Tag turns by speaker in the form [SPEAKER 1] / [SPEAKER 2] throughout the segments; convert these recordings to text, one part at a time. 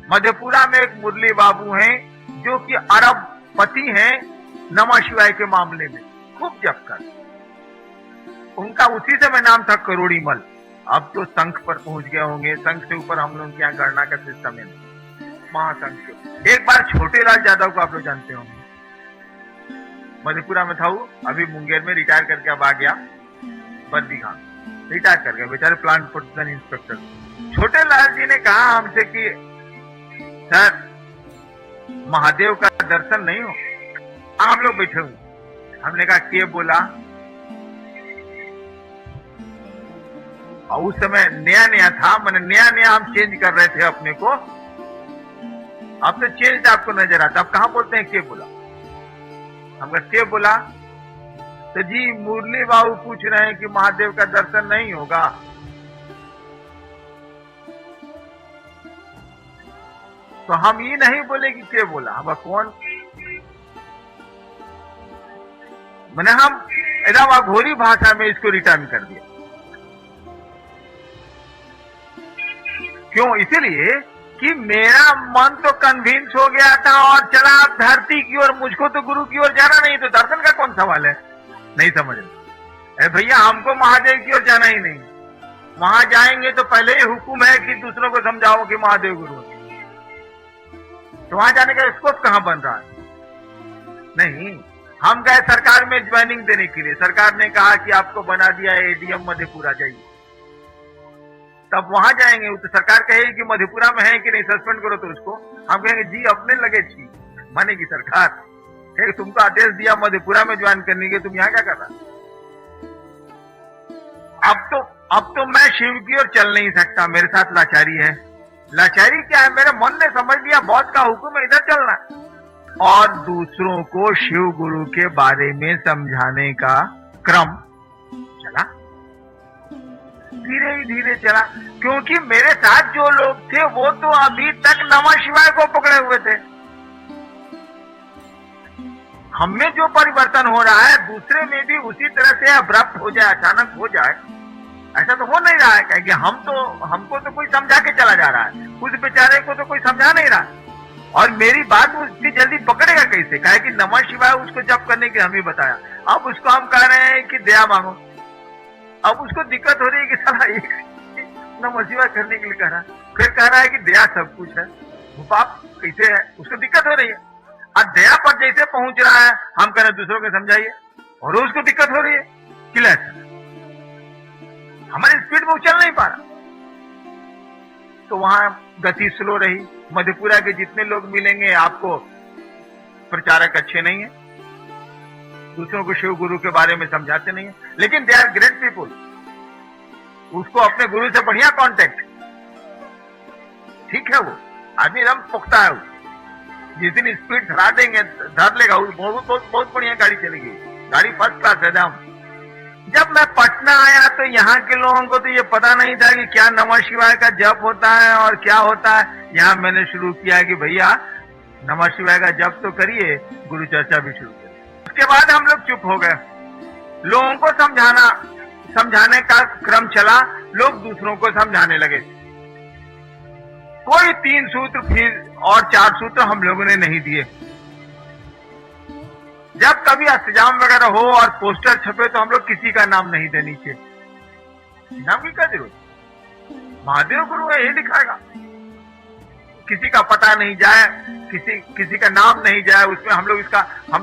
[SPEAKER 1] मधेपुरा में एक मुरली बाबू हैं जो कि अरबपति हैं नमः शिवाय के मामले में, खूब जप कर। उनका उसी समय नाम था करोड़ीमल। अब तो शंख पर पहुंच गए होंगे, शंख से ऊपर हम लोग यहाँ गणना का सिस्टम है, महाशंख। एक बार छोटे लाल यादव को आप लोग जानते होंगे, मधेपुरा में था वो, अभी मुंगेर में रिटायर करके अब आ गया बर्दीघाट, रिटायर कर गया बेचारे, प्लांट प्रोटेक्शन इंस्पेक्टर। छोटे लाल जी ने कहा हमसे कि सर महादेव का दर्शन नहीं हो। आप लोग बैठे हुए, हमने कहा के बोला। और उस समय नया नया था, मैंने नया नया हम चेंज कर रहे थे अपने को। अब तो चेंज आपको नजर आता, अब कहां बोलते हैं के बोला। हमका के बोला तो जी मुरली बाबू पूछ रहे हैं कि महादेव का दर्शन नहीं होगा। तो हम ये नहीं बोले कि के बोला, हम कौन, मैंने हम एकदम अघोरी भाषा में इसको रिटर्न कर दिया। क्यों? इसीलिए कि मेरा मन तो कन्विंस हो गया था और चला धरती की ओर, मुझको तो गुरु की ओर जाना नहीं, तो दर्शन का कौन सवाल है। नहीं समझ रहे भैया, हमको महादेव की ओर जाना ही नहीं। वहां जाएंगे तो पहले ही हुक्म है कि दूसरों को समझाओ कि महादेव गुरु है, तो वहां जाने का स्कोप कहां बन रहा है। नहीं, हम गए सरकार में ज्वाइनिंग देने के लिए, सरकार ने कहा कि आपको बना दिया एडीएम मधेपुरा, जाइए। तब वहां जाएंगे तो सरकार कहेगी कि मधेपुरा में है कि नहीं, सस्पेंड करो। तो उसको हम कहेंगे जी अपने लगे छी, मानेगी सरकार, कहेगी तुमको आदेश दिया मधेपुरा में ज्वाइन करने के, तुम यहाँ क्या कर रहा। अब तो मैं शिव की ओर चल नहीं सकता, मेरे साथ लाचारी है। लाचारी क्या है, मेरे मन ने समझ लिया बॉस का हुक्म है, इधर चलना। और दूसरों को शिव गुरु के बारे में समझाने का क्रम चला, धीरे धीरे चला। क्योंकि मेरे साथ जो लोग थे वो तो अभी तक नमः शिवाय को पकड़े हुए थे। हमें जो परिवर्तन हो रहा है दूसरे में भी उसी तरह से अब्रप्ट हो जाए, अचानक हो जाए, ऐसा तो हो नहीं रहा है। क्योंकि हमको तो कोई समझा के चला जा रहा है, उस बेचारे को तो कोई समझा नहीं रहा। और मेरी बात उसकी जल्दी पकड़ेगा कैसे, कहे कि नमः शिवाय उसको जप करने के हमें बताया। अब उसको हम कह रहे हैं कि दया मांगो। अब उसको दिक्कत हो रही है कि साला नमः शिवाय करने के लिए कह रहा है, फिर कह रहा है कि दया सब कुछ है। पाप कैसे है, उसको दिक्कत हो रही है। और दया पर जैसे पहुंच रहा है, हम कह रहे दूसरों को समझाइए, और उसको दिक्कत हो रही है। क्लियर, हमारी स्पीड में चल नहीं पा रहा, तो वहां गति स्लो रही। मधेपुरा के जितने लोग मिलेंगे आपको प्रचारक अच्छे नहीं है, दूसरों को शिव गुरु के बारे में समझाते नहीं है, लेकिन दे आर ग्रेट पीपुल। उसको अपने गुरु से बढ़िया कांटेक्ट, ठीक है, वो आदमी एकदम पुख्ता है। जिस दिन स्पीड धरा देंगे, धर लेगा, बहुत बढ़िया गाड़ी चलेगी, गाड़ी फर्स्ट क्लास है एकदम। जब मैं पटना आया तो यहाँ के लोगों को तो ये पता नहीं था कि क्या नमः शिवाय का जप होता है और क्या होता है। यहाँ मैंने शुरू किया कि भैया नमः शिवाय का जप तो करिए, गुरु चर्चा भी शुरू करिए। उसके बाद हम लोग चुप हो गए, लोगों को समझाने का क्रम चला, लोग दूसरों को समझाने लगे। कोई 3 सूत्र फिर और 4 सूत्र हम लोगों ने नहीं दिए। जब कभी अष्टजाम वगैरह हो और पोस्टर छपे तो हम लोग किसी का नाम नहीं दे नीचे, नाम की क्या जरूरत, महादेव गुरु है ये दिखाएगा। किसी का पता नहीं जाए, किसी का नाम नहीं जाए उसमें, हम लोग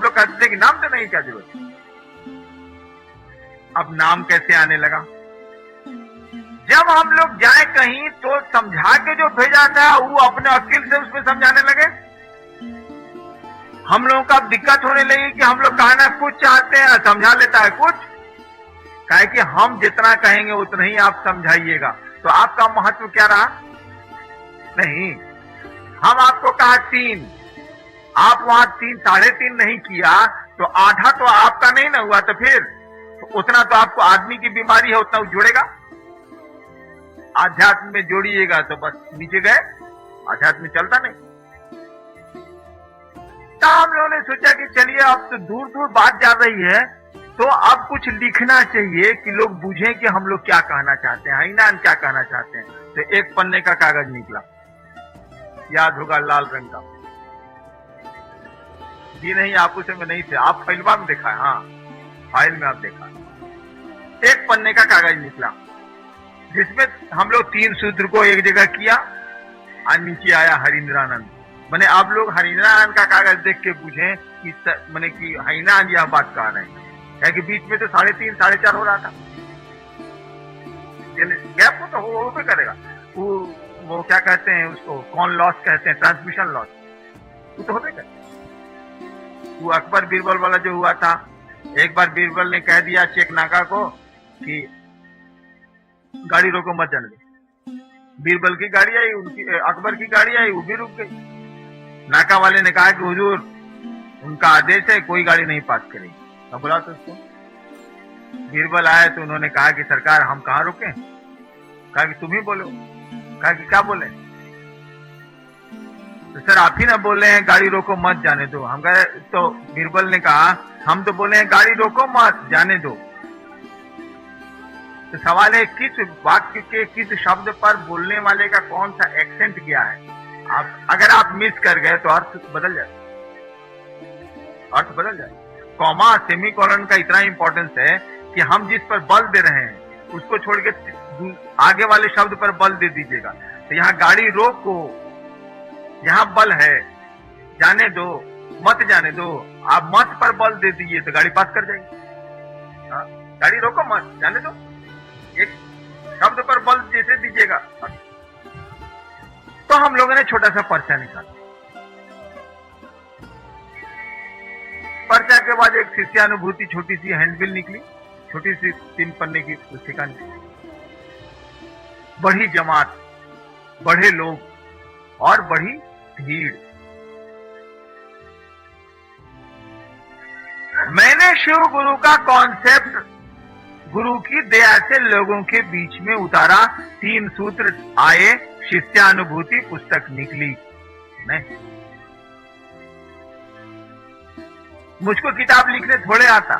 [SPEAKER 1] कहते थे कि नाम तो नहीं, क्या जरूरत। अब नाम कैसे आने लगा, जब हम लोग जाए कहीं तो समझा के जो भेजा था वो अपने वकील से उसमें समझाने लगे। हम लोगों का दिक्कत होने लगी कि हम लोग कहना कुछ चाहते हैं, समझा लेता है कुछ, कहे कि हम जितना कहेंगे उतना ही आप समझाइएगा। तो आपका महत्व क्या रहा? नहीं, हम आपको कहा 3, आप वहां 3 साढ़े 3 नहीं किया तो आधा तो आपका नहीं ना हुआ, तो फिर तो उतना तो आपको आदमी की बीमारी है उतना जुड़ेगा। आध्यात्म में जोड़िएगा तो बस नीचे गए, आध्यात्म में चलता नहीं। तो हम लोगों ने सोचा कि चलिए अब तो दूर दूर बात जा रही है, तो अब कुछ लिखना चाहिए कि लोग बुझें कि हम लोग क्या कहना चाहते हैं, ईनान क्या कहना चाहते हैं। तो एक पन्ने का कागज निकला, याद होगा लाल रंग का। जी नहीं, आप उस समय नहीं थे, आप फाइलवा में देखा है। हाँ, फाइल में आप देखा। एक पन्ने का कागज निकला जिसमें हम लोग 3 सूत्र को एक जगह किया और नीचे आया हरिंद्रानंद। मैंने आप लोग हरिंद्रानंद का कागज देख के पूछे कि मैंने कि हरिंद्रानंद यह बात कह रहे हैं, क्या कि बीच में तो 3.5 4.5 हो रहा था। गैप तो हो भी करेगा। वो क्या कहते हैं उसको, कौन लॉस कहते हैं, ट्रांसमिशन लॉस, वो तो होते करेगा। वो अकबर बीरबल वाला जो हुआ था, एक बार बीरबल ने कह दिया चेक नाका को कि गाड़ी रोको मत जाने दो। बीरबल की गाड़ी आई, उनकी अकबर की गाड़ी आई, वो भी रुक गई। नाका वाले ने कहा कि हुजूर उनका आदेश है, कोई गाड़ी नहीं पास करेगी। अब बोला तो उसको बीरबल आए तो उन्होंने कहा कि सरकार हम कहाँ रुके? कहा कि तुम ही बोलो। कहा कि क्या बोले? तो सर आप ही ना बोले हैं गाड़ी रोको मत जाने दो। हम कहे तो बीरबल ने कहा हम तो बोले हैं गाड़ी रोको मत जाने दो। तो सवाल है किस वाक्य के किस शब्द पर बोलने वाले का कौन सा एक्सेंट किया है। अगर आप मिस कर गए तो अर्थ बदल जाए, अर्थ बदल जाए। कॉमा सेमीकोलन का इतना इंपॉर्टेंस है कि हम जिस पर बल दे रहे हैं उसको छोड़ के आगे वाले शब्द पर बल दे दीजिएगा। तो यहाँ गाड़ी रोको, यहाँ बल है, जाने दो मत जाने दो, आप मत पर बल दे दीजिए तो गाड़ी पास कर जाएगी। गाड़ी रोको मत जाने दो, एक शब्द पर बल जैसे दीजिएगा। तो हम लोगों ने छोटा सा पर्चा निकाला। पर्चा के बाद एक शिष्यानुभूति छोटी सी हैंडबिल निकली, छोटी सी 3 पन्ने की पुस्तिका निकली। बढ़ी जमात, बढ़े लोग और बढ़ी भीड़। मैंने शिव गुरु का कॉन्सेप्ट गुरु की दया से लोगों के बीच में उतारा। 3 सूत्र आए, शिष्यानुभूति पुस्तक निकली। नहीं, मुझको किताब लिखने थोड़े आता,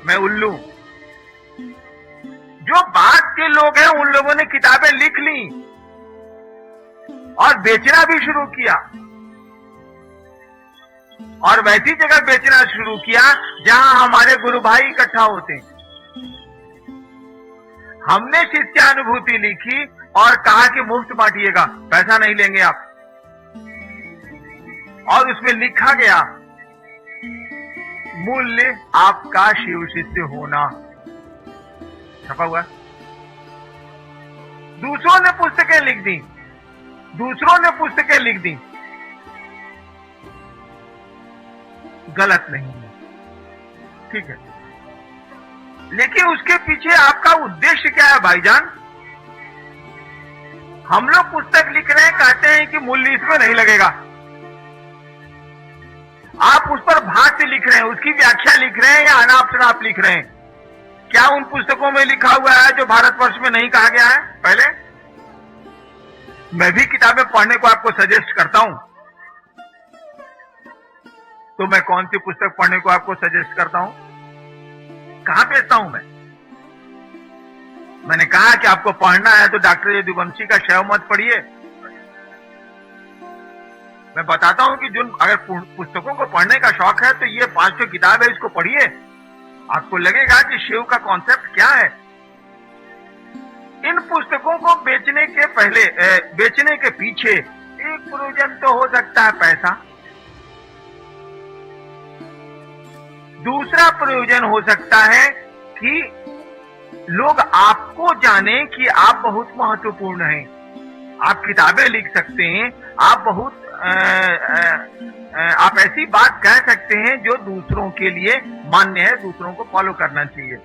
[SPEAKER 1] मैं उल्लू। जो बात के लोग हैं उन लोगों ने किताबें लिख ली और बेचना भी शुरू किया, और वैसी जगह बेचना शुरू किया जहां हमारे गुरु भाई इकट्ठा होते हैं। हमने शिष्यानुभूति लिखी और कहा कि मुफ्त बांटिएगा, पैसा नहीं लेंगे आप। और उसमें लिखा गया मूल्य आपका शिव शिष्य होना, छपा हुआ। दूसरों ने पुस्तकें लिख दी, दूसरों ने पुस्तकें लिख दी, गलत नहीं है, ठीक है, लेकिन उसके पीछे आपका उद्देश्य क्या है भाईजान? हम लोग पुस्तक लिख रहे हैं, कहते हैं कि मूल्य इसमें नहीं लगेगा। आप उस पर भाष्य लिख रहे हैं, उसकी व्याख्या लिख रहे हैं या अनाप शनाप लिख रहे हैं? क्या उन पुस्तकों में लिखा हुआ है जो भारतवर्ष में नहीं कहा गया है? पहले मैं भी किताबें पढ़ने को आपको सजेस्ट करता हूं, तो मैं कौन सी पुस्तक पढ़ने को आपको सजेस्ट करता हूं? कहां भेजता हूं मैंने कहा कि आपको पढ़ना है तो डॉक्टर यदुवंशी का शैव मत पढ़िए। मैं बताता हूं कि जो अगर पुस्तकों को पढ़ने का शौक है तो ये 500 किताब है, इसको पढ़िए, आपको लगेगा कि शिव का कॉन्सेप्ट क्या है। इन पुस्तकों को बेचने के पहले, बेचने के पीछे एक प्रयोजन तो हो सकता है पैसा, दूसरा प्रयोजन हो सकता है कि लोग आपको जाने कि आप बहुत महत्वपूर्ण हैं। आप किताबें लिख सकते हैं, आप बहुत आप ऐसी बात कह सकते हैं जो दूसरों के लिए मान्य है, दूसरों को फॉलो करना चाहिए।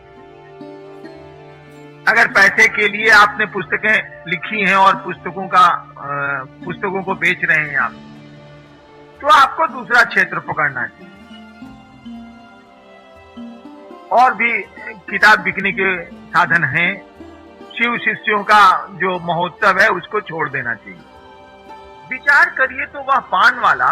[SPEAKER 1] अगर पैसे के लिए आपने पुस्तकें लिखी हैं और पुस्तकों को बेच रहे हैं आप, तो आपको दूसरा क्षेत्र पकड़ना चाहिए। और भी किताब बिकने के साधन हैं। शिव शिष्यों का जो महोत्सव है उसको छोड़ देना चाहिए। विचार करिए तो वह पान वाला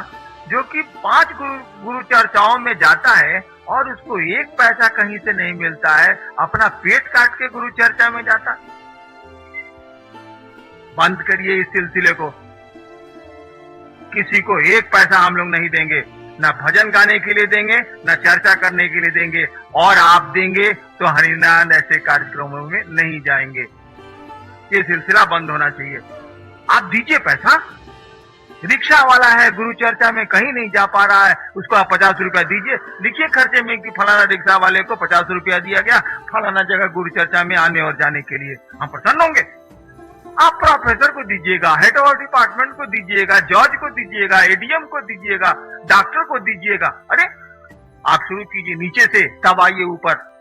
[SPEAKER 1] जो कि 5 गुरु चर्चाओं में जाता है और उसको 1 पैसा कहीं से नहीं मिलता है, अपना पेट काट के गुरु चर्चा में जाता। बंद करिए इस सिलसिले को। किसी को एक पैसा हम लोग नहीं देंगे, ना भजन गाने के लिए देंगे, ना चर्चा करने के लिए देंगे, और आप देंगे तो हरिनाम ऐसे कार्यक्रमों में नहीं जाएंगे। ये सिलसिला बंद होना चाहिए। आप दीजिए पैसा। रिक्शा वाला है, गुरु चर्चा में कहीं नहीं जा पा रहा है, उसको आप 50 रुपया दीजिए, लिखिए खर्चे में कि फलाना रिक्शा वाले को 50 रुपया दिया गया फलाना जगह गुरु चर्चा में आने और जाने के लिए, हम प्रसन्न होंगे। आप प्रोफेसर को दीजिएगा, हेड ऑफ डिपार्टमेंट को दीजिएगा, जज को दीजिएगा, एडीएम को दीजिएगा, डॉक्टर को दीजिएगा। अरे आप शुरू कीजिए नीचे से, तब आइए ऊपर।